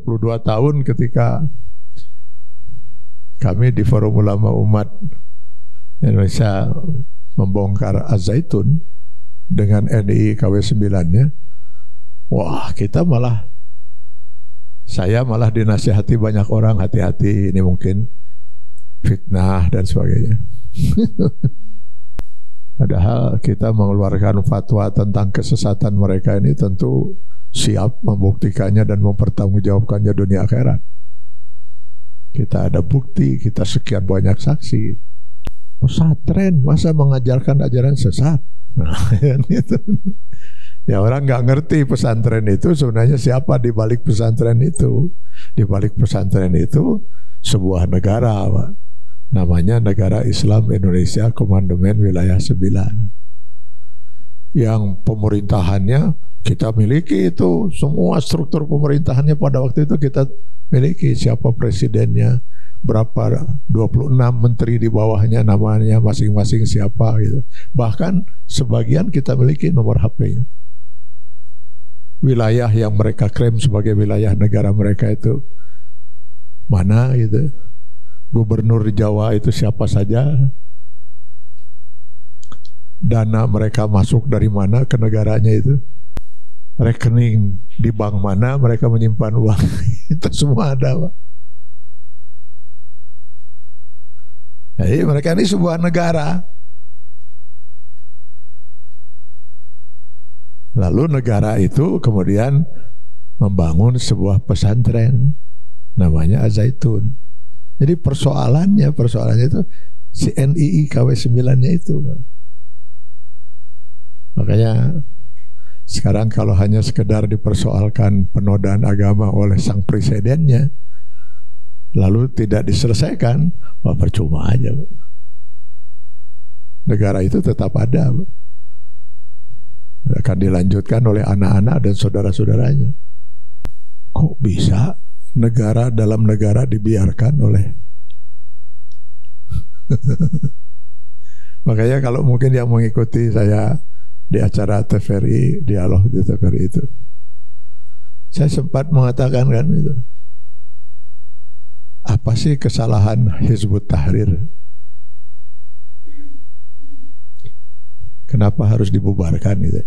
22 tahun ketika kami di Forum Ulama Umat Indonesia membongkar Az-Zaitun dengan NI KW 9-nya. Wah, saya malah dinasihati banyak orang, hati-hati, ini mungkin fitnah dan sebagainya. Padahal kita mengeluarkan fatwa tentang kesesatan mereka ini tentu siap membuktikannya dan mempertanggungjawabkannya dunia akhirat. Kita ada bukti, kita sekian banyak saksi. Pesantren masa mengajarkan ajaran sesat? Nah, gitu. Ya orang nggak ngerti pesantren itu sebenarnya siapa di balik pesantren itu. Di balik pesantren itu sebuah negara, Pak. Namanya Negara Islam Indonesia Komandemen Wilayah 9. Yang pemerintahannya kita miliki itu, semua struktur pemerintahannya pada waktu itu kita miliki, siapa presidennya, berapa 26 menteri di bawahnya, namanya masing-masing siapa gitu. Bahkan sebagian kita miliki nomor HP-nya. Wilayah yang mereka klaim sebagai wilayah negara mereka itu mana gitu. Gubernur Jawa itu siapa saja. Dana mereka masuk dari mana ke negaranya itu. Rekening di bank mana mereka menyimpan uang. Itu semua ada, Pak. Jadi mereka ini sebuah negara. Lalu negara itu kemudian membangun sebuah pesantren namanya Az-Zaitun. Jadi persoalannya itu si NII KW 9-nya itu, Pak. Makanya sekarang kalau hanya sekedar dipersoalkan penodaan agama oleh sang presidennya lalu tidak diselesaikan, wah percuma aja, Pak. Negara itu tetap ada, Pak. Akan dilanjutkan oleh anak-anak dan saudara-saudaranya. Kok bisa negara dalam negara dibiarkan oleh makanya kalau mungkin yang mengikuti saya di acara TVRI, dialog di TVRI itu, saya sempat mengatakan kan itu, apa sih kesalahan Hizbut Tahrir? Kenapa harus dibubarkan itu?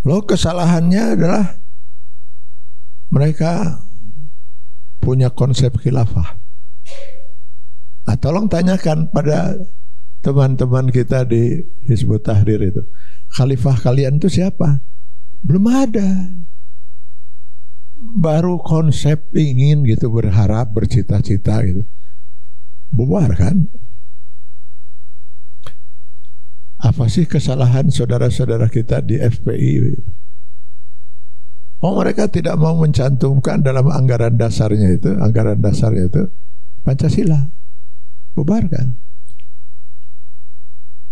Loh, kesalahannya adalah mereka punya konsep khilafah. Nah, tolong tanyakan pada teman-teman kita di Hizbut Tahrir itu, khalifah kalian itu siapa? Belum ada. Baru konsep ingin gitu, berharap, bercita-cita gitu. Bubar kan? Apa sih kesalahan saudara-saudara kita di FPI? Oh, mereka tidak mau mencantumkan dalam anggaran dasarnya itu Pancasila. Bubarkan.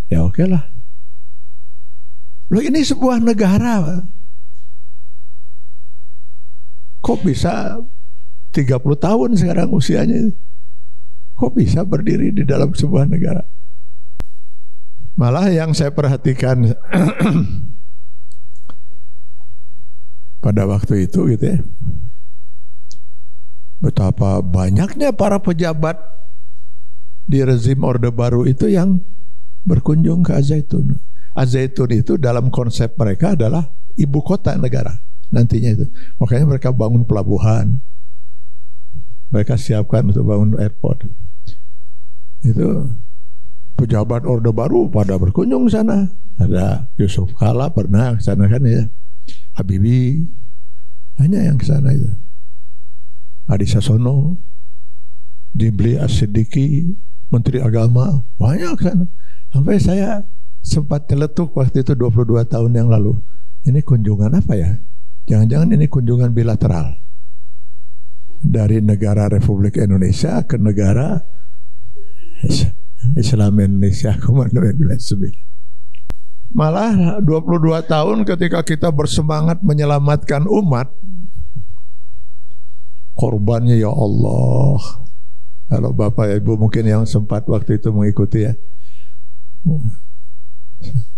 Ya oke lah. Loh, ini sebuah negara, Pak. Kok bisa 30 tahun sekarang usianya? Kok bisa berdiri di dalam sebuah negara? Malah yang saya perhatikan pada waktu itu gitu ya, betapa banyaknya para pejabat di rezim Orde Baru itu yang berkunjung ke Az-Zaitun. Az-Zaitun itu dalam konsep mereka adalah ibu kota negara nantinya itu. Makanya mereka bangun pelabuhan, mereka siapkan untuk bangun airport. Itu pejabat Orde Baru pada berkunjung sana. Ada Yusuf Kala pernah ke sana kan ya, Habibie hanya yang ke sana itu. Adi Sasono, Jibli As-Siddiqi, Menteri Agama, banyak ke sana. Sampai saya sempat teletuk waktu itu 22 tahun yang lalu. Ini kunjungan apa ya? Jangan-jangan ini kunjungan bilateral dari negara Republik Indonesia ke negara Islam Indonesia Komandemen Wilayah 9. Malah 22 tahun ketika kita bersemangat menyelamatkan umat, korbannya ya Allah. Kalau Bapak Ibu mungkin yang sempat waktu itu mengikuti ya,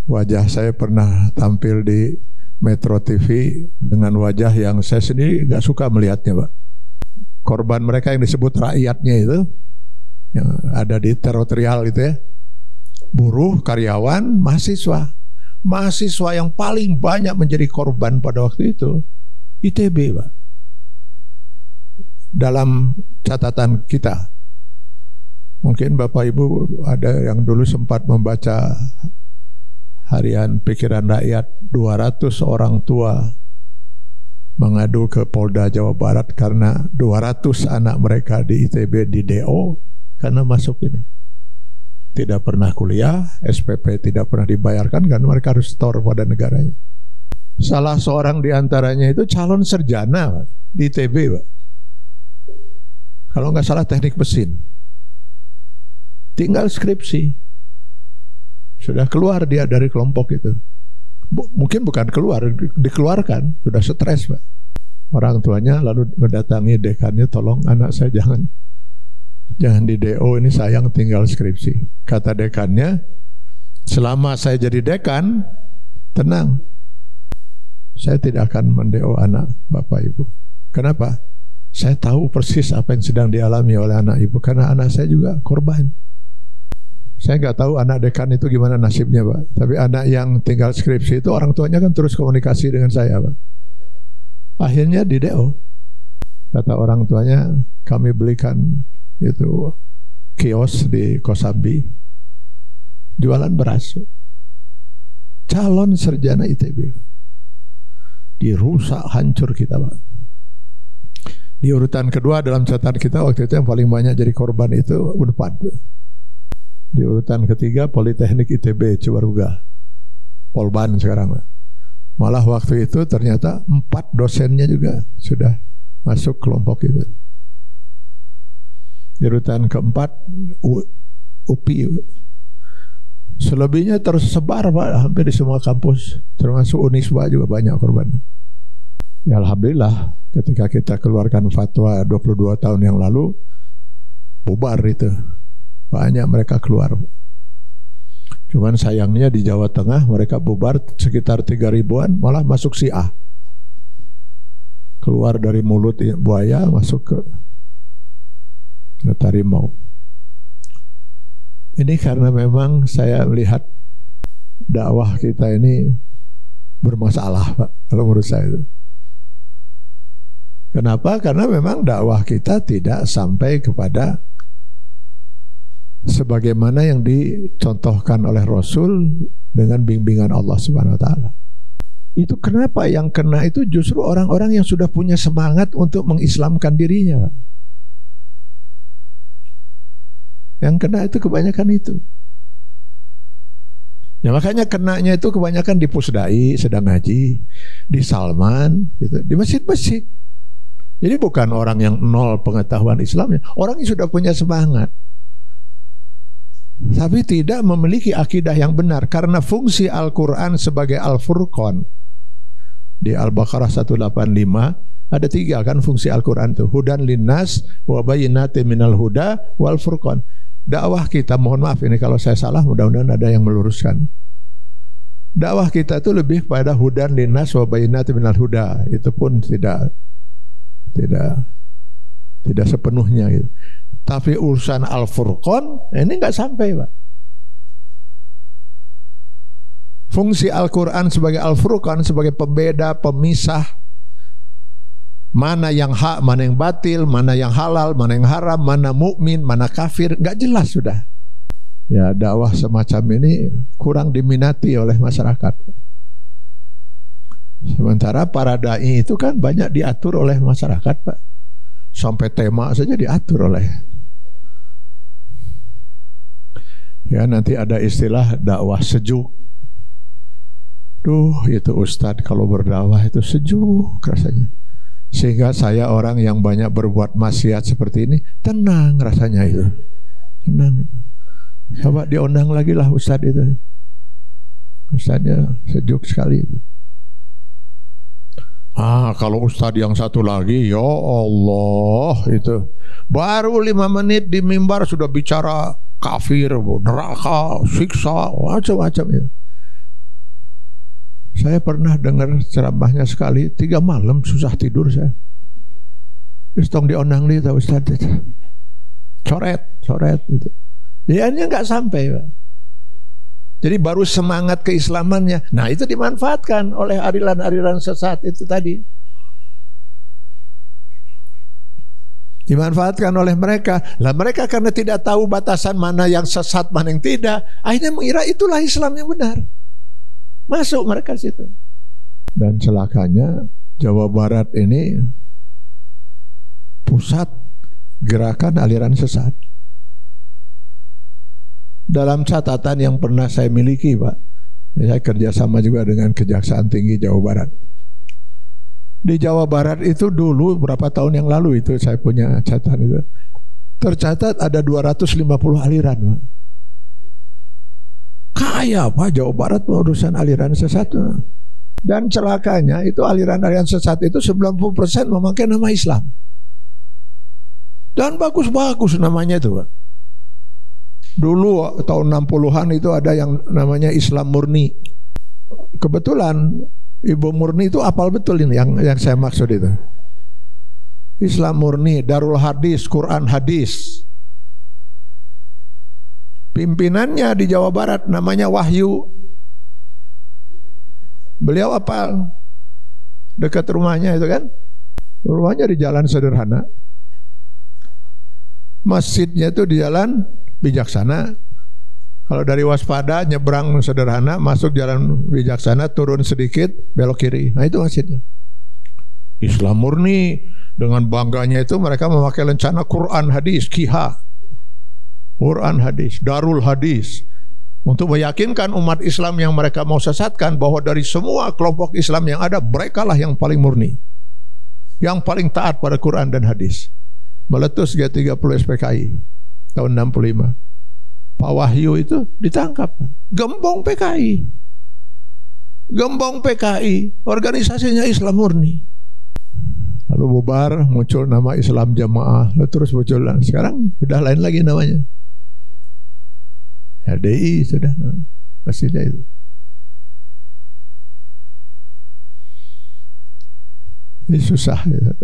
wajah saya pernah tampil di Metro TV dengan wajah yang saya sendiri nggak suka melihatnya, Pak. Korban mereka yang disebut rakyatnya itu, yang ada di teritorial gitu ya, buruh, karyawan, mahasiswa. Mahasiswa yang paling banyak menjadi korban pada waktu itu ITB, Pak. Dalam catatan kita, mungkin Bapak Ibu ada yang dulu sempat membaca harian Pikiran Rakyat, 200 orang tua mengadu ke Polda Jawa Barat karena 200 anak mereka di ITB di DO karena masuk ini. Tidak pernah kuliah, SPP tidak pernah dibayarkan karena mereka harus store pada negaranya. Salah seorang di antaranya itu calon sarjana, Pak, di ITB, Pak. Kalau nggak salah teknik mesin. Tinggal skripsi. Sudah keluar dia dari kelompok itu. Mungkin bukan keluar, dikeluarkan. Sudah stres, Pak. Orang tuanya lalu mendatangi dekannya, tolong anak saya jangan di DO ini, sayang tinggal skripsi. Kata dekannya, selama saya jadi dekan, tenang. Saya tidak akan men-DO anak Bapak Ibu. Kenapa? Saya tahu persis apa yang sedang dialami oleh anak Ibu, karena anak saya juga korban. Saya nggak tahu anak dekan itu gimana nasibnya, Pak. Tapi anak yang tinggal skripsi itu orang tuanya kan terus komunikasi dengan saya, Pak. Akhirnya di DO. Kata orang tuanya, kami belikan itu kios di Kosambi, jualan beras. Calon sarjana ITB. Dirusak, hancur kita, Pak. Di urutan kedua dalam catatan kita waktu itu yang paling banyak jadi korban itu Unpad. Di urutan ketiga Politeknik ITB Cibaruga, Polban sekarang. Malah waktu itu ternyata 4 dosennya juga sudah masuk kelompok itu. Di urutan keempat UPI. Selebihnya tersebar, Pak, hampir di semua kampus, termasuk Unisba juga banyak korbannya. Ya, alhamdulillah ketika kita keluarkan fatwa 22 tahun yang lalu, bubar itu. Banyak mereka keluar. Cuman sayangnya di Jawa Tengah mereka bubar sekitar 3.000-an, malah masuk Syiah. Keluar dari mulut buaya masuk ke harimau. Ini karena memang saya melihat dakwah kita ini bermasalah, Pak, kalau menurut saya itu. Kenapa? Karena memang dakwah kita tidak sampai kepada sebagaimana yang dicontohkan oleh Rasul dengan bimbingan Allah Subhanahu wa taala. Itu kenapa yang kena itu justru orang-orang yang sudah punya semangat untuk mengislamkan dirinya, Pak. Yang kena itu kebanyakan itu. Ya makanya kenanya itu kebanyakan di Pusdai sedang ngaji, di Salman gitu, di masjid-masjid. Jadi bukan orang yang nol pengetahuan Islamnya, orang yang sudah punya semangat, tapi tidak memiliki akidah yang benar. Karena fungsi Al-Quran sebagai Al-Furqan di Al-Baqarah 185 ada 3 kan fungsi Al-Quran itu, hudan linnas wa bayyinatin minal huda wal furqan. Dakwah kita, mohon maaf ini kalau saya salah, mudah-mudahan ada yang meluruskan. Dakwah kita itu lebih pada hudan linnas wa bayyinatin minal huda. Itu pun tidak sepenuhnya gitu. Tapi urusan Al-Furqan ini nggak sampai, Pak. Fungsi Al-Quran sebagai Al-Furqan, sebagai pembeda, pemisah mana yang hak, mana yang batil, mana yang halal, mana yang haram, mana mukmin, mana kafir, nggak jelas sudah. Ya, dakwah semacam ini kurang diminati oleh masyarakat. Sementara para dai itu kan banyak diatur oleh masyarakat, Pak. Sampai tema saja diatur oleh. Ya, nanti ada istilah dakwah sejuk. Duh, itu Ustadz kalau berdakwah itu sejuk rasanya. Sehingga saya orang yang banyak berbuat maksiat seperti ini, tenang rasanya itu. Tenang. Coba diundang lagi lah Ustadz itu. Ustadznya sejuk sekali itu. Kalau Ustadz yang satu lagi, ya Allah, itu baru 5 menit di mimbar sudah bicara kafir, neraka, siksa, macam-macam itu. Saya pernah dengar ceramahnya sekali, 3 malam susah tidur saya. Istong dionang dia tahu Ustaz itu. Coret itu. Jadi akhirnya nggak sampai, Pak. Jadi baru semangat keislamannya. Nah itu dimanfaatkan oleh aliran-aliran sesat itu tadi. Dimanfaatkan oleh mereka. Lah mereka karena tidak tahu batasan mana yang sesat, mana yang tidak, akhirnya mengira itulah Islam yang benar. Masuk mereka situ. Dan celakanya Jawa Barat ini pusat gerakan aliran sesat. Dalam catatan yang pernah saya miliki, Pak, saya kerjasama juga dengan Kejaksaan Tinggi Jawa Barat. Di Jawa Barat itu dulu berapa tahun yang lalu itu saya punya catatan itu. Tercatat ada 250 aliran, Pak. Kaya Pak Jawa Barat urusan aliran sesat. Dan celakanya itu aliran-aliran sesat itu 90% memakai nama Islam. Dan bagus-bagus namanya itu, Pak. Dulu tahun 60-an itu ada yang namanya Islam Murni. Kebetulan Ibu Murni itu apal betul ini yang saya maksud itu. Islam Murni, Darul Hadis, Quran Hadis. Pimpinannya di Jawa Barat namanya Wahyu. Beliau apal. Dekat rumahnya itu kan. Rumahnya di Jalan Sederhana. Masjidnya itu di Jalan Bijaksana. Kalau dari Waspada nyebrang Sederhana, masuk Jalan Bijaksana, turun sedikit, belok kiri. Nah itu masjidnya. Islam Murni, dengan bangganya itu mereka memakai lencana Quran Hadis, KIHA. Quran Hadis, Darul Hadis. Untuk meyakinkan umat Islam yang mereka mau sesatkan bahwa dari semua kelompok Islam yang ada, merekalah yang paling murni. Yang paling taat pada Quran dan Hadis. Meletus G30 SPKI tahun 65. Pak Wahyu itu ditangkap. Gembong PKI. Gembong PKI. Organisasinya Islam Murni. Lalu bubar, muncul nama Islam Jamaah. Lalu terus muncul. Sekarang sudah lain lagi namanya. HDI sudah namanya. Masjidnya itu. Ini susah ya.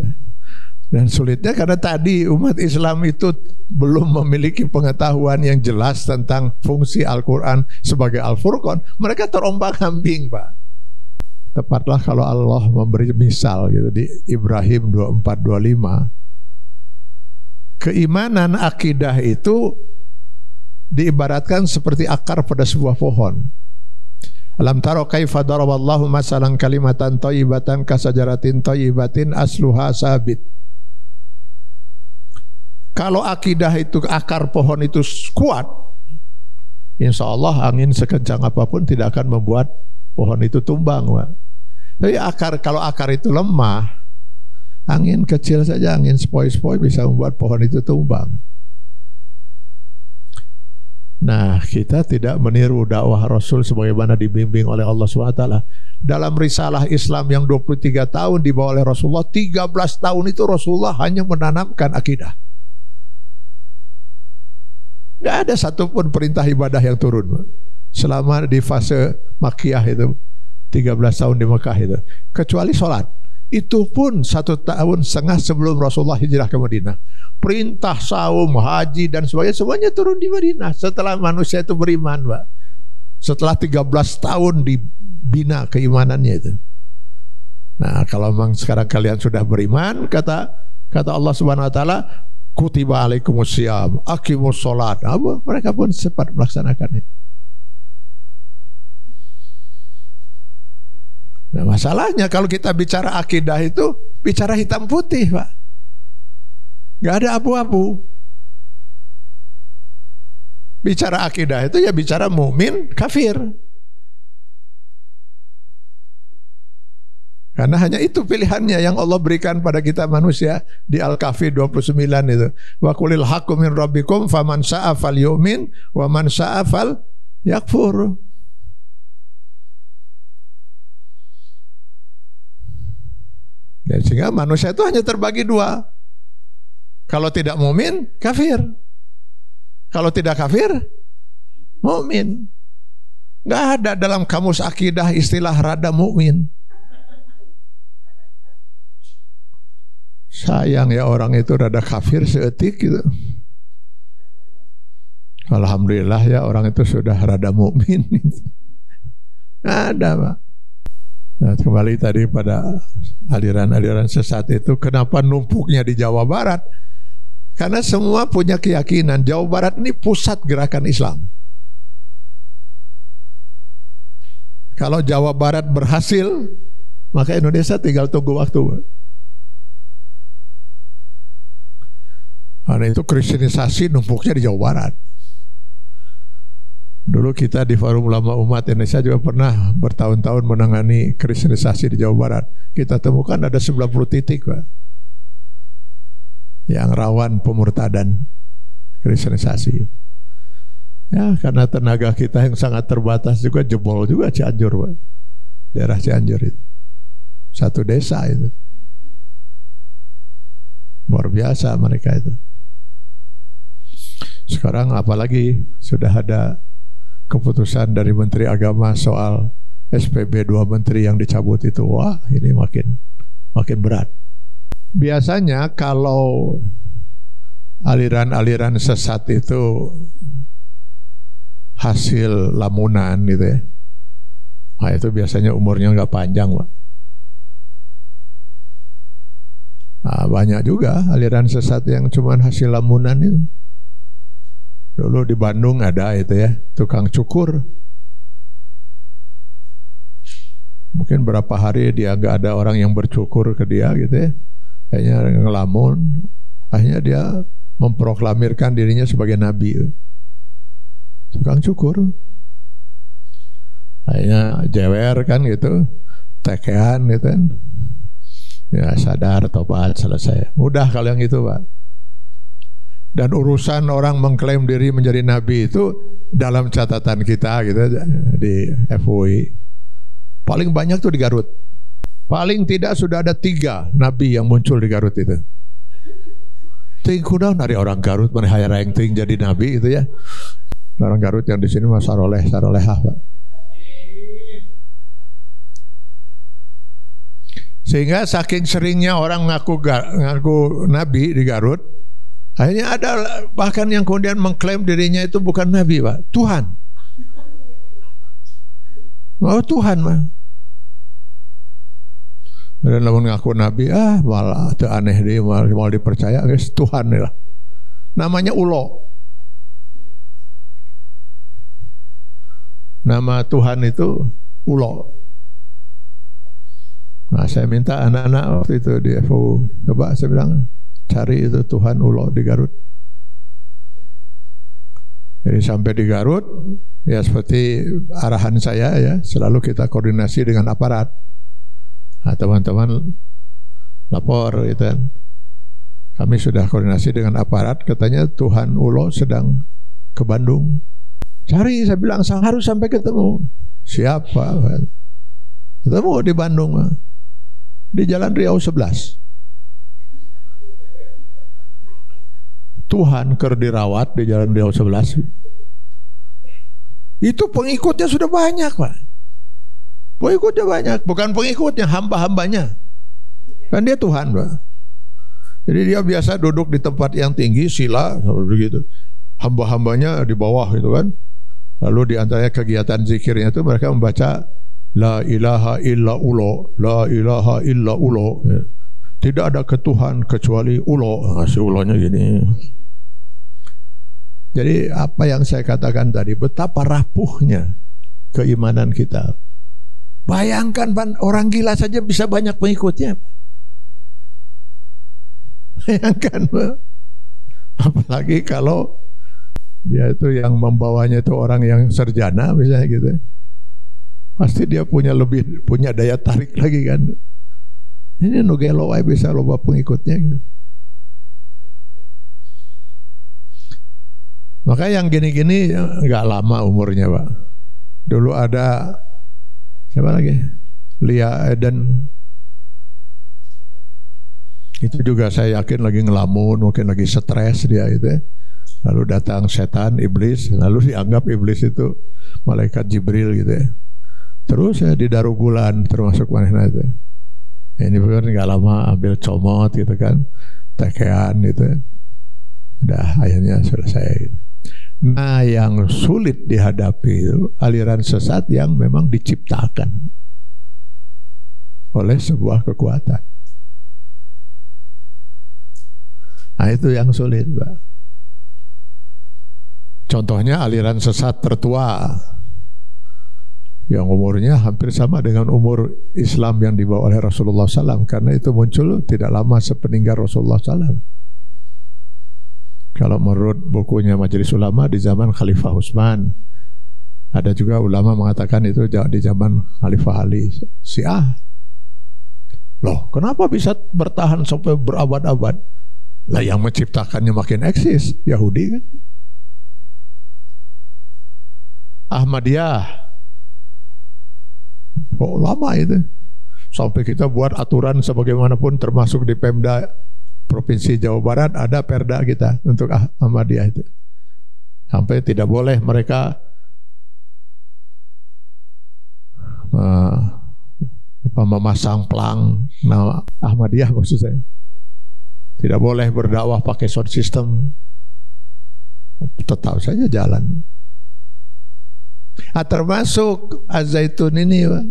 Dan sulitnya karena tadi umat Islam itu belum memiliki pengetahuan yang jelas tentang fungsi Al-Quran sebagai Al-Furqan. Mereka terombang-ambing, Pak. Tepatlah kalau Allah memberi misal gitu di Ibrahim 24-25. Keimanan akidah itu diibaratkan seperti akar pada sebuah pohon. Alam taro kaifa daraballahu masalan kalimatan thayyibatan kasajaratin thayyibatin asluha sabit. Kalau akidah itu, akar pohon itu kuat, insya Allah angin sekencang apapun tidak akan membuat pohon itu tumbang, Pak. Tapi kalau akar itu lemah, angin kecil saja, angin sepoi-sepoi bisa membuat pohon itu tumbang. Nah, kita tidak meniru dakwah Rasul sebagaimana dibimbing oleh Allah SWT. Dalam risalah Islam yang 23 tahun dibawa oleh Rasulullah, 13 tahun itu Rasulullah hanya menanamkan akidah. Gak ada satupun perintah ibadah yang turun selama di fase Makkiyah itu 13 tahun di Mekah itu, kecuali sholat. Itu pun 1,5 tahun sebelum Rasulullah hijrah ke Madinah. Perintah saum, haji dan sebagainya semuanya turun di Madinah setelah manusia itu beriman, Pak. Setelah 13 tahun dibina keimanannya itu. Nah, kalau memang sekarang kalian sudah beriman, kata Allah Subhanahu wa taala, kutiba alaikumusiyam, aqimus sholat. Mereka pun sempat melaksanakannya. Nah, masalahnya kalau kita bicara akidah itu bicara hitam putih, Pak. Gak ada abu-abu. Bicara akidah itu ya bicara mukmin, kafir. Karena hanya itu pilihannya yang Allah berikan pada kita manusia di Al-Kahfi 29 itu. Wa qulil haqqu min rabbikum faman saa'a falyu'min wa man saa'a falyakfur. Dan sehingga manusia itu hanya terbagi dua. Kalau tidak mukmin, kafir. Kalau tidak kafir, mukmin. Nggak ada dalam kamus akidah istilah rada mukmin. Sayang ya orang itu rada kafir seetik gitu. Alhamdulillah ya orang itu sudah rada mukmin. Nggak ada, Pak. Nah, kembali tadi pada aliran-aliran sesat itu, kenapa numpuknya di Jawa Barat? Karena semua punya keyakinan Jawa Barat ini pusat gerakan Islam. Kalau Jawa Barat berhasil, maka Indonesia tinggal tunggu waktu. Karena itu kristenisasi numpuknya di Jawa Barat. Dulu kita di Forum Ulama Umat Indonesia juga pernah bertahun-tahun menangani kristenisasi di Jawa Barat. Kita temukan ada 90 titik, Pak, yang rawan pemurtadan kristenisasi. Ya, karena tenaga kita yang sangat terbatas juga, jebol juga Cianjur, Pak. Daerah Cianjur itu. Satu desa itu. Luar biasa mereka itu. Sekarang apalagi sudah ada keputusan dari Menteri Agama soal SPB 2 menteri yang dicabut itu. Wah, ini makin berat. Biasanya kalau aliran-aliran sesat itu hasil lamunan gitu ya, nah itu biasanya umurnya nggak panjang, Pak. Nah, banyak juga aliran sesat yang cuma hasil lamunan itu. Dulu di Bandung ada itu ya, tukang cukur. Mungkin berapa hari dia nggak ada orang yang bercukur ke dia gitu ya, akhirnya ngelamun, akhirnya dia memproklamirkan dirinya sebagai nabi. Tukang cukur, akhirnya jewer kan gitu, tekean gitu kan, ya sadar, tobat, selesai. Mudah kalau yang itu, Pak. Dan urusan orang mengklaim diri menjadi nabi itu dalam catatan kita gitu di FUI paling banyak tuh di Garut. Paling tidak sudah ada 3 nabi yang muncul di Garut itu. Ting kuda dari orang Garut mana hayar yang ting jadi nabi itu ya. Orang Garut yang di sini mah sarolehah, Pak. Sehingga saking seringnya orang ngaku nabi di Garut, akhirnya ada bahkan yang kemudian mengklaim dirinya itu bukan nabi, Pak, Tuhan. Oh, Tuhan mah. Dan lamun ngaku nabi, malah teu aneh dia mau dipercaya, guys, Tuhan lah. Namanya Ulo. Nama Tuhan itu Ulo. Nah, saya minta anak-anak waktu itu di FU, coba saya bilang cari itu Tuhan Ulo di Garut. Jadi sampai di Garut, ya seperti arahan saya ya, selalu kita koordinasi dengan aparat. Nah, teman-teman lapor gitu kan. Kami sudah koordinasi dengan aparat, katanya Tuhan Ulo sedang ke Bandung. Cari, saya bilang harus sampai ketemu. Siapa? Ketemu di Bandung, di Jalan Riau 11. Tuhan keur dirawat di Jalan Riau 11. Itu pengikutnya sudah banyak, Pak. Pengikutnya banyak, bukan pengikutnya, hamba-hambanya. Kan dia Tuhan, Pak. Jadi dia biasa duduk di tempat yang tinggi, sila, begitu. Hamba-hambanya di bawah gitu kan. Lalu di antaranya kegiatan zikirnya itu mereka membaca La ilaha illa ulo, La ilaha illa ulo. Tidak ada ketuhan kecuali ulo. Si ulonya gini. Jadi apa yang saya katakan tadi, betapa rapuhnya keimanan kita. Bayangkan orang gila saja bisa banyak pengikutnya. Bayangkan, apalagi kalau dia itu yang membawanya itu orang yang sarjana misalnya gitu. Pasti dia punya daya tarik lagi kan. Ini nugelo bisa loba pengikutnya gitu. Maka yang gini-gini nggak lama umurnya, Pak. Dulu ada siapa lagi? Lia Eden. Itu juga saya yakin lagi ngelamun, mungkin lagi stres dia itu ya. Lalu datang setan, iblis, lalu dianggap iblis itu malaikat Jibril gitu ya. Terus ya di Darugulan termasuk mana itu. Ini pun nggak lama ambil comot gitu kan, tekean gitu. Udah akhirnya selesai. Gitu. Nah yang sulit dihadapi itu aliran sesat yang memang diciptakan oleh sebuah kekuatan. Nah itu yang sulit, Pak. Contohnya aliran sesat tertua yang umurnya hampir sama dengan umur Islam yang dibawa oleh Rasulullah SAW, karena itu muncul tidak lama sepeninggal Rasulullah SAW. Kalau menurut bukunya Majelis Ulama di zaman Khalifah Utsman, ada juga ulama mengatakan itu di zaman Khalifah Ali. Syiah. Loh, kenapa bisa bertahan sampai berabad-abad? Lah yang menciptakannya makin eksis, Yahudi kan. Ahmadiyah. Oh, lama itu. Sampai kita buat aturan sebagaimanapun termasuk di Pemda Provinsi Jawa Barat ada perda kita untuk Ahmadiyah itu. Sampai tidak boleh mereka memasang pelang nama Ahmadiyah maksud saya. Tidak boleh berdakwah pakai sound system. Tetap saja jalan. Termasuk Az-Zaitun ini, Pak.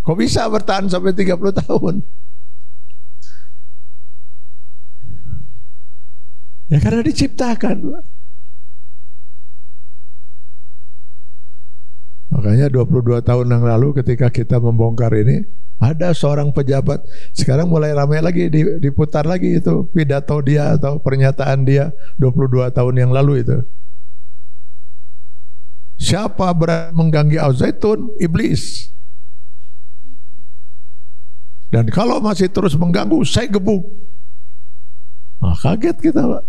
Kok bisa bertahan sampai 30 tahun? Ya karena diciptakan, Pak. Makanya 22 tahun yang lalu ketika kita membongkar ini, ada seorang pejabat, sekarang mulai ramai lagi, diputar lagi itu pidato dia atau pernyataan dia 22 tahun yang lalu itu. Siapa berani mengganggu Az-Zaitun? Iblis. Dan kalau masih terus mengganggu, saya gebuk. Nah, kaget kita, Pak.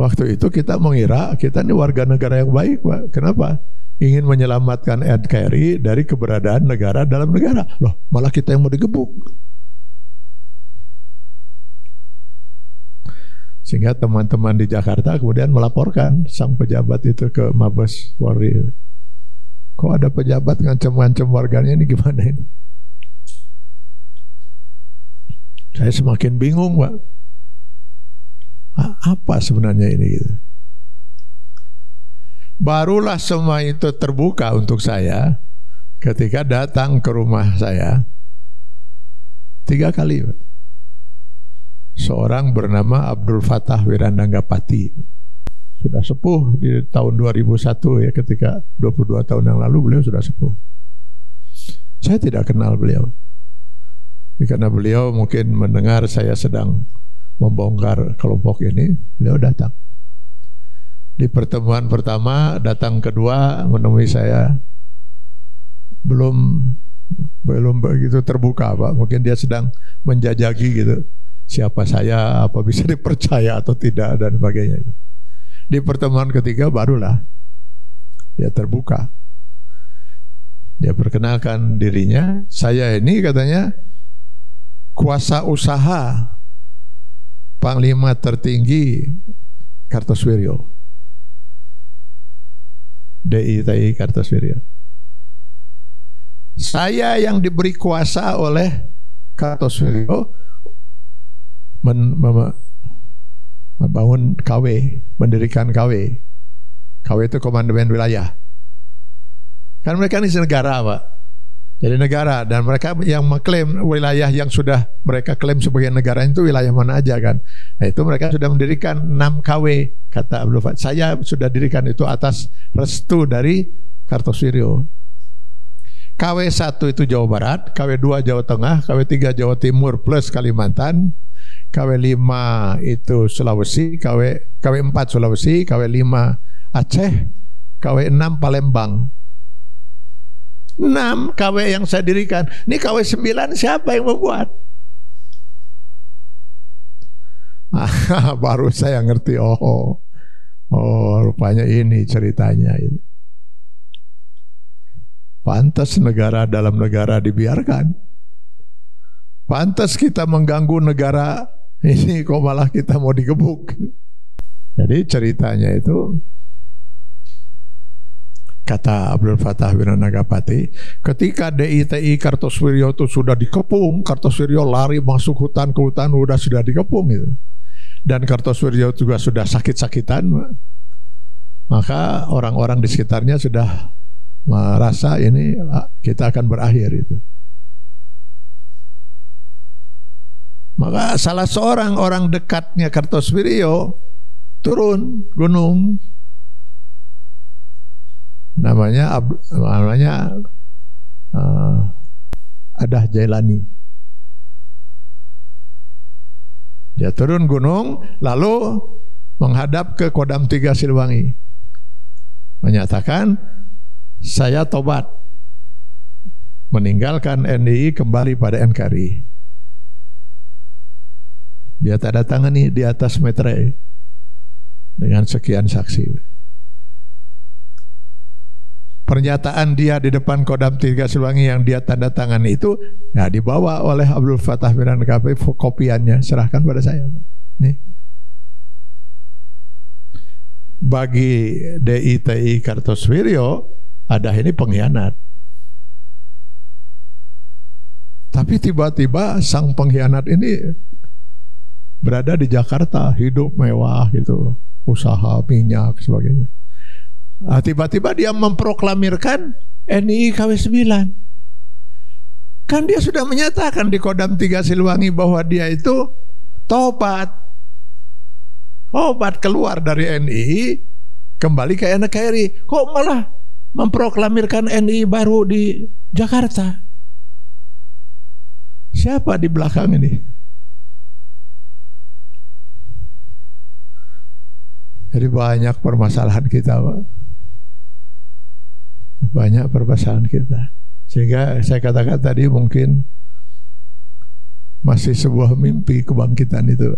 Waktu itu kita mengira kita ini warga negara yang baik, Pak. Kenapa? Ingin menyelamatkan NKRI dari keberadaan negara dalam negara. Loh, malah kita yang mau digebuk. Sehingga teman-teman di Jakarta kemudian melaporkan sang pejabat itu ke Mabes Polri. Kok ada pejabat ngancam-ngancam warganya, ini gimana ini? Saya semakin bingung, Pak. Apa sebenarnya ini gitu. Barulah semua itu terbuka untuk saya ketika datang ke rumah saya 3 kali, Pak. Seorang bernama Abdul Fattah Wirandanggapati, sudah sepuh di tahun 2001 ya, ketika 22 tahun yang lalu beliau sudah sepuh. Saya tidak kenal beliau, karena beliau mungkin mendengar saya sedang membongkar kelompok ini, beliau datang. Di pertemuan pertama, datang kedua menemui saya, belum begitu terbuka, Pak. Mungkin dia sedang menjajaki gitu, siapa saya, apa bisa dipercaya atau tidak dan sebagainya. Di pertemuan ketiga barulah dia terbuka. Dia perkenalkan dirinya, saya ini katanya kuasa usaha Panglima tertinggi Kartosuwiryo, DI Kartosuwiryo. Saya yang diberi kuasa oleh Kartosuwiryo membangun KW, mendirikan KW. KW itu Komandemen Wilayah. Kan mereka ini negara, Pak. Jadi negara, dan mereka yang mengklaim wilayah yang sudah mereka klaim sebagai negara itu wilayah mana aja kan. Nah itu mereka sudah mendirikan 6 KW, kata Abdul Fattah. Saya sudah dirikan itu atas restu dari Kartosuwiryo. KW 1 itu Jawa Barat, KW 2 Jawa Tengah, KW 3 Jawa Timur plus Kalimantan, KW 5 itu Sulawesi, KW 4 Sulawesi, KW 5 Aceh, KW 6 Palembang. 6 KW yang saya dirikan. Ini KW 9 siapa yang membuat? Baru saya ngerti, oh rupanya ini ceritanya. Pantas negara dalam negara dibiarkan. Pantas kita mengganggu negara ini, kok malah kita mau digebuk. Jadi ceritanya itu Kata Abdul Fattah Wiranagapati, ketika DITI Kartosuwiryo itu sudah dikepung, Kartosuwiryo lari masuk hutan ke hutan, sudah dikepung gitu. Dan Kartosuwiryo juga sudah sakit-sakitan, maka orang-orang di sekitarnya sudah merasa ini kita akan berakhir itu. Maka salah seorang orang dekatnya Kartosuwiryo turun gunung, namanya Adah Jailani. Dia turun gunung lalu menghadap ke Kodam 3 Siliwangi, menyatakan saya tobat, meninggalkan NDI, kembali pada NKRI. Dia tanda tangani di atas meterai dengan sekian saksi. Pernyataan dia di depan Kodam 3 Siliwangi yang dia tanda tangani itu ya dibawa oleh Abdul Fattah Wiranagapati, kopiannya serahkan pada saya. Nih. Bagi DITI Kartosuwiryo, Adah ini pengkhianat. Tapi tiba-tiba sang pengkhianat ini berada di Jakarta, hidup mewah gitu, usaha minyak sebagainya. Tiba-tiba dia memproklamirkan NII KW9. Kan dia sudah menyatakan di Kodam 3 Siliwangi bahwa dia itu tobat keluar dari NII, kembali ke NKRI. Kok malah memproklamirkan NII baru di Jakarta? Siapa di belakang ini? Jadi banyak permasalahan kita, Pak. Banyak permasalahan kita. Sehingga saya katakan tadi mungkin masih sebuah mimpi kebangkitan itu.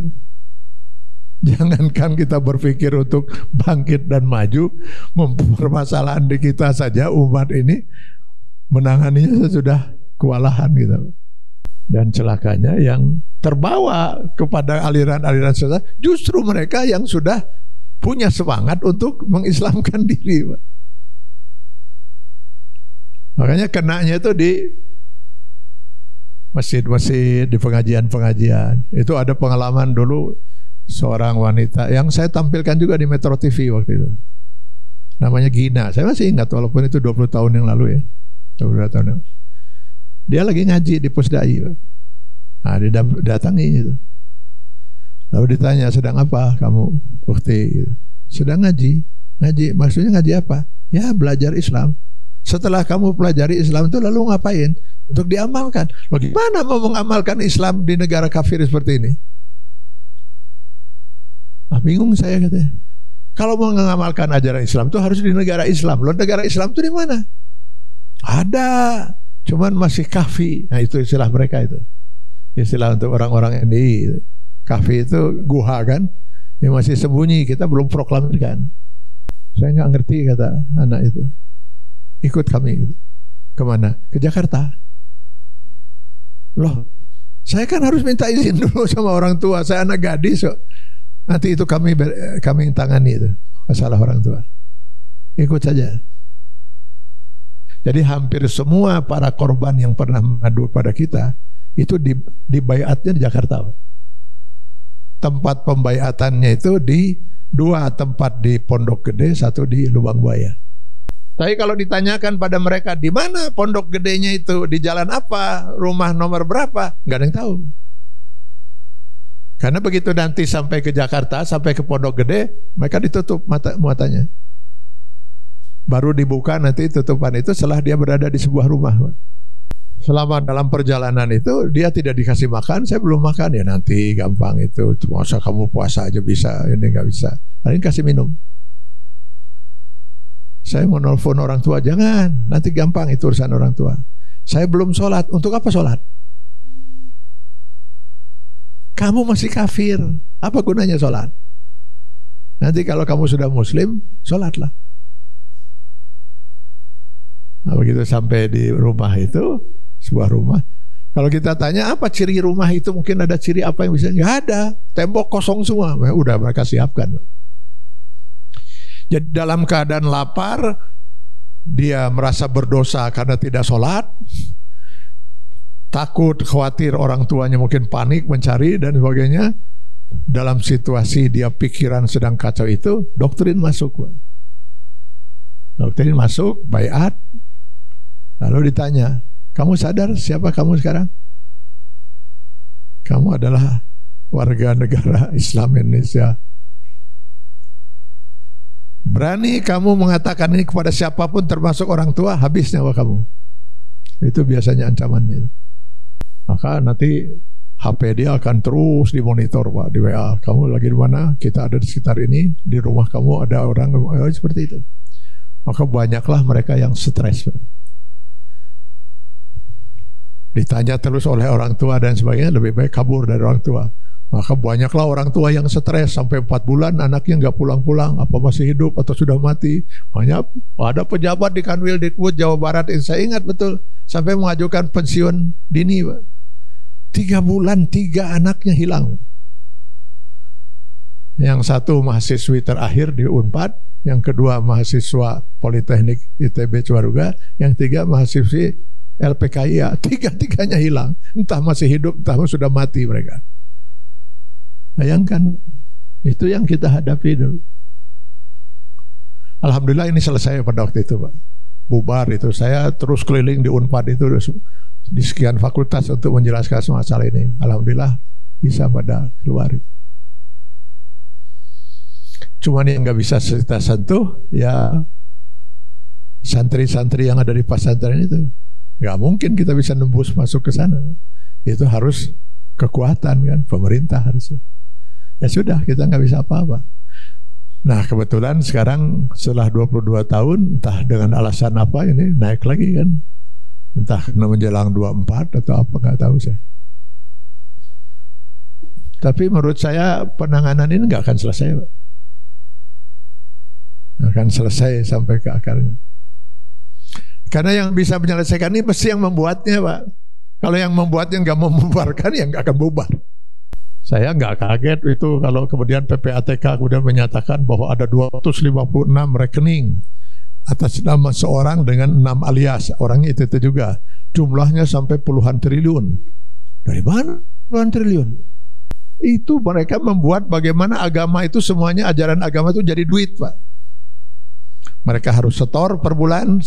Jangankan kita berpikir untuk bangkit dan maju, permasalahan di kita saja umat ini menanganinya sudah kewalahan gitu. Dan celakanya yang terbawa kepada aliran-aliran sesat justru mereka yang sudah punya semangat untuk mengislamkan diri, Pak. Makanya kenanya itu di masjid-masjid, di pengajian-pengajian. Itu ada pengalaman dulu seorang wanita yang saya tampilkan juga di Metro TV waktu itu. Namanya Gina. Saya masih ingat walaupun itu 20 tahun yang lalu ya. 20 tahun yang lalu. Dia lagi ngaji di Pusdai. Nah, didatangi itu. Lalu ditanya, sedang apa kamu, Ukti? Sedang ngaji. Ngaji, maksudnya ngaji apa? Ya, belajar Islam. Setelah kamu pelajari Islam itu lalu ngapain? Untuk diamalkan. Loh, gimana mau mengamalkan Islam di negara kafir seperti ini? Bingung saya katanya. Kalau mau mengamalkan ajaran Islam itu harus di negara Islam. Loh, negara Islam itu di mana? Ada, cuman masih kafi. Nah, itu istilah mereka itu. Istilah untuk orang-orang NDI. Kafi itu guha kan? Yang masih sembunyi, kita belum proklamirkan. Saya nggak ngerti kata anak itu. Ikut kami. Kemana? Ke Jakarta. Loh, saya kan harus minta izin dulu sama orang tua. Saya anak gadis kok. Nanti itu kami tangani itu masalah orang tua. Ikut saja. Jadi hampir semua para korban yang pernah mengadu pada kita itu di baiatnya di Jakarta. Tempat pembaiatannya itu di 2 tempat, di Pondok Gede, 1 di Lubang Buaya. Tapi kalau ditanyakan pada mereka di mana Pondok Gedenya itu, di jalan apa, rumah nomor berapa, nggak ada yang tahu. Karena begitu nanti sampai ke Jakarta, sampai ke Pondok Gede, mereka ditutup muatannya. Baru dibuka nanti tutupan itu setelah dia berada di sebuah rumah. Selama dalam perjalanan itu dia tidak dikasih makan, saya belum makan, ya nanti gampang itu. Masa kamu puasa aja bisa, ini nggak bisa. Paling kasih minum. Saya mau nelfon orang tua, jangan, nanti gampang itu urusan orang tua. Saya belum sholat, untuk apa sholat? Kamu masih kafir, apa gunanya sholat? Nanti kalau kamu sudah muslim, sholatlah. Nah, begitu sampai di rumah itu, sebuah rumah. Kalau kita tanya apa ciri rumah itu, mungkin ada ciri apa yang bisa? Nggak ada, tembok kosong semua. Udah mereka siapkan. Jadi dalam keadaan lapar, dia merasa berdosa karena tidak sholat, takut, khawatir orang tuanya mungkin panik mencari dan sebagainya. Dalam situasi dia pikiran sedang kacau itu, doktrin masuk. Doktrin masuk, baiat. Lalu ditanya, kamu sadar siapa kamu sekarang? Kamu adalah warga negara Islam Indonesia. Berani kamu mengatakan ini kepada siapapun termasuk orang tua, habis nyawa kamu. Itu biasanya ancamannya. Maka nanti HP dia akan terus dimonitor, Pak, di WA. Kamu lagi di mana? Kita ada di sekitar ini. Di rumah kamu ada orang, seperti itu. Maka banyaklah mereka yang stres. Ditanya terus oleh orang tua dan sebagainya, lebih baik kabur dari orang tua. Maka banyaklah orang tua yang stres sampai 4 bulan anaknya nggak pulang-pulang, apa masih hidup atau sudah mati. Banyak ada pejabat di Kanwil Dikbud Jawa Barat, saya ingat betul, sampai mengajukan pensiun dini, Pak. 3 bulan 3 anaknya hilang. Yang satu mahasiswi terakhir di Unpad, yang kedua mahasiswa Politeknik ITB Ciwaruga, yang 3 mahasiswi LPKIA. 3-3-nya hilang. Entah masih hidup, entah sudah mati mereka. Bayangkan, itu yang kita hadapi dulu. Alhamdulillah ini selesai pada waktu itu, Pak. Bubar itu. Saya terus keliling di Unpad itu di sekian fakultas untuk menjelaskan masalah ini. Alhamdulillah bisa pada keluar itu. Cuman yang nggak bisa kita sentuh ya santri-santri yang ada di pesantren itu. Nggak mungkin kita bisa nembus masuk ke sana. Itu harus kekuatan kan pemerintah harusnya. Ya sudah, kita nggak bisa apa-apa. Nah kebetulan sekarang setelah 22 tahun entah dengan alasan apa ini naik lagi kan. Entah kena menjelang 24 atau apa, nggak tahu saya. Tapi menurut saya penanganan ini nggak akan selesai, Pak. Akan selesai sampai ke akarnya. Karena yang bisa menyelesaikan ini pasti yang membuatnya, Pak. Kalau yang membuatnya nggak mau membubarkan, ya nggak akan bubar. Saya nggak kaget itu kalau kemudian PPATK kemudian menyatakan bahwa ada 256 rekening atas nama seorang dengan 6 alias. Orangnya itu juga. Jumlahnya sampai puluhan triliun. Dari mana puluhan triliun? Itu mereka membuat bagaimana agama itu semuanya, ajaran agama itu jadi duit, Pak. Mereka harus setor per bulan,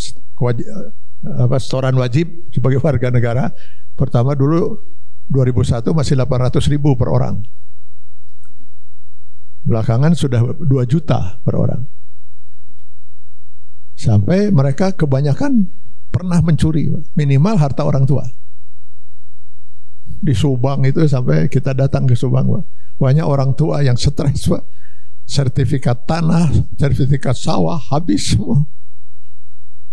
setoran wajib sebagai warga negara. Pertama dulu 2001 masih 800.000 per orang. Belakangan sudah 2 juta per orang. Sampai mereka kebanyakan pernah mencuri, minimal harta orang tua. Di Subang itu sampai kita datang ke Subang, Pak. Banyak orang tua yang stres, Pak. Sertifikat tanah, sertifikat sawah habis semua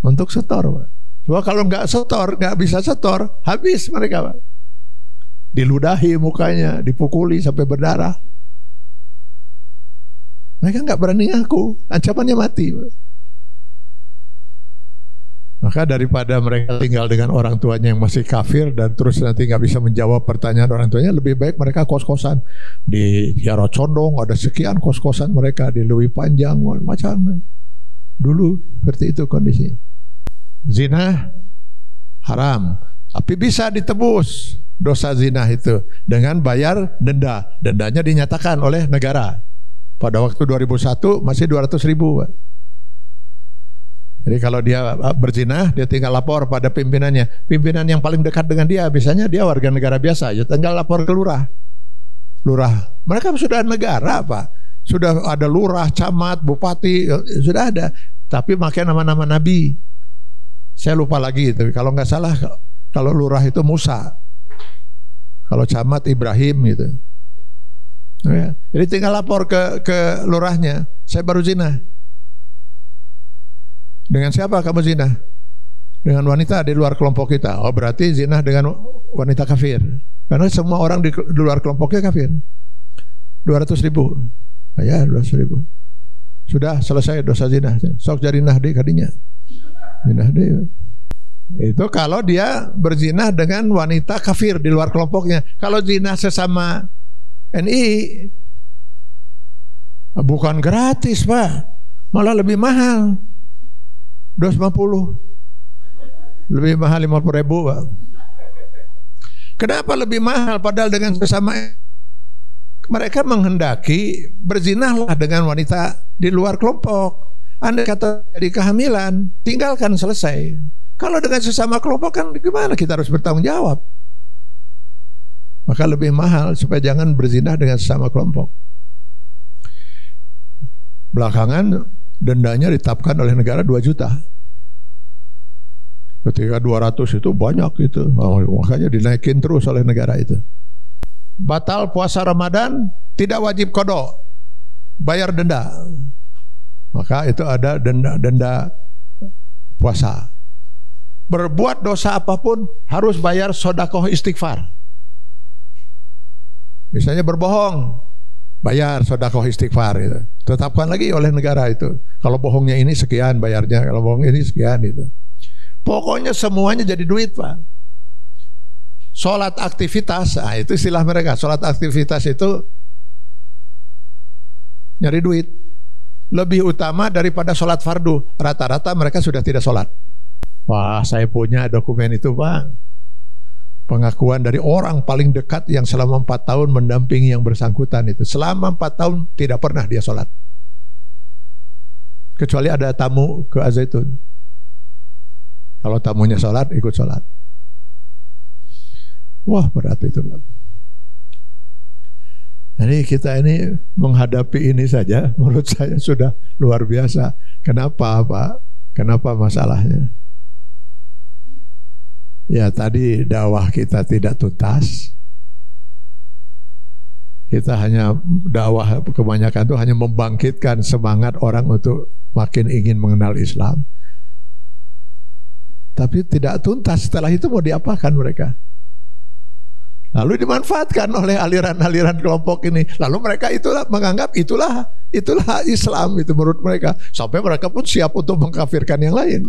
untuk setor, Pak. Coba kalau nggak setor, nggak bisa setor, habis mereka, Pak. Diludahi mukanya, dipukuli sampai berdarah. Mereka nggak berani ngaku, ancamannya mati, Pak. Maka daripada mereka tinggal dengan orang tuanya yang masih kafir dan terus nanti nggak bisa menjawab pertanyaan orang tuanya, lebih baik mereka kos-kosan. Di Kiara Condong ada sekian kos-kosan mereka, di Lewi Panjang, macam-macam. Dulu seperti itu kondisinya. Zina haram, tapi bisa ditebus dosa zina itu dengan bayar denda. Dendanya dinyatakan oleh negara. Pada waktu 2001 masih 200.000, Pak. Jadi kalau dia berzina, dia tinggal lapor pada pimpinannya. Pimpinan yang paling dekat dengan dia, biasanya dia warga negara biasa, ya tinggal lapor ke lurah. Lurah, mereka sudah negara, Pak. Sudah ada lurah, camat, bupati, sudah ada. Tapi pakai nama-nama nabi. Saya lupa lagi itu. Kalau nggak salah, kalau lurah itu Musa, kalau camat Ibrahim gitu. Ya. Jadi tinggal lapor ke lurahnya. Saya baru zina. Dengan siapa kamu zina? Dengan wanita di luar kelompok kita. Oh berarti zina dengan wanita kafir. Karena semua orang di luar kelompoknya kafir. 200.000. Ya 200.000. Sudah selesai dosa zina. Sok jadi nahdi kadinya. Nahdi. Itu kalau dia berzina dengan wanita kafir di luar kelompoknya. Kalau zina sesama NI bukan gratis, Pak. Malah lebih mahal. 250. Lebih mahal 50.000, Pak. Kenapa lebih mahal padahal dengan sesama mereka menghendaki berzinahlah dengan wanita di luar kelompok. Anda kata jadi kehamilan, tinggalkan, selesai. Kalau dengan sesama kelompok kan gimana kita harus bertanggung jawab? Maka lebih mahal supaya jangan berzinah dengan sesama kelompok. Belakangan dendanya ditetapkan oleh negara 2 juta. Ketika 200 itu banyak itu, makanya dinaikin terus oleh negara itu. Batal puasa Ramadan tidak wajib qada, bayar denda. Maka itu ada denda puasa. Berbuat dosa apapun harus bayar sedekah istighfar. Misalnya berbohong, bayar sedekah istighfar itu. Tetapkan lagi oleh negara itu. Kalau bohongnya ini sekian bayarnya, kalau bohong ini sekian itu. Pokoknya semuanya jadi duit, Pak. Sholat aktivitas, itu istilah mereka. Sholat aktivitas itu nyari duit. Lebih utama daripada sholat fardu. Rata-rata mereka sudah tidak sholat. Wah, saya punya dokumen itu, Pak. Pengakuan dari orang paling dekat yang selama 4 tahun mendampingi yang bersangkutan itu. Selama 4 tahun tidak pernah dia sholat. Kecuali ada tamu ke Az-Zaitun. Kalau tamunya sholat, ikut sholat. Wah, berat itu. Jadi kita ini menghadapi ini saja, menurut saya sudah luar biasa. Kenapa, Pak? Kenapa masalahnya? Ya, tadi dakwah kita tidak tuntas. Kita hanya dakwah kebanyakan itu hanya membangkitkan semangat orang untuk makin ingin mengenal Islam. Tapi tidak tuntas. Setelah itu mau diapakan mereka? Lalu dimanfaatkan oleh aliran-aliran kelompok ini. Lalu mereka itulah menganggap itulah Islam itu menurut mereka. Sampai mereka pun siap untuk mengkafirkan yang lain.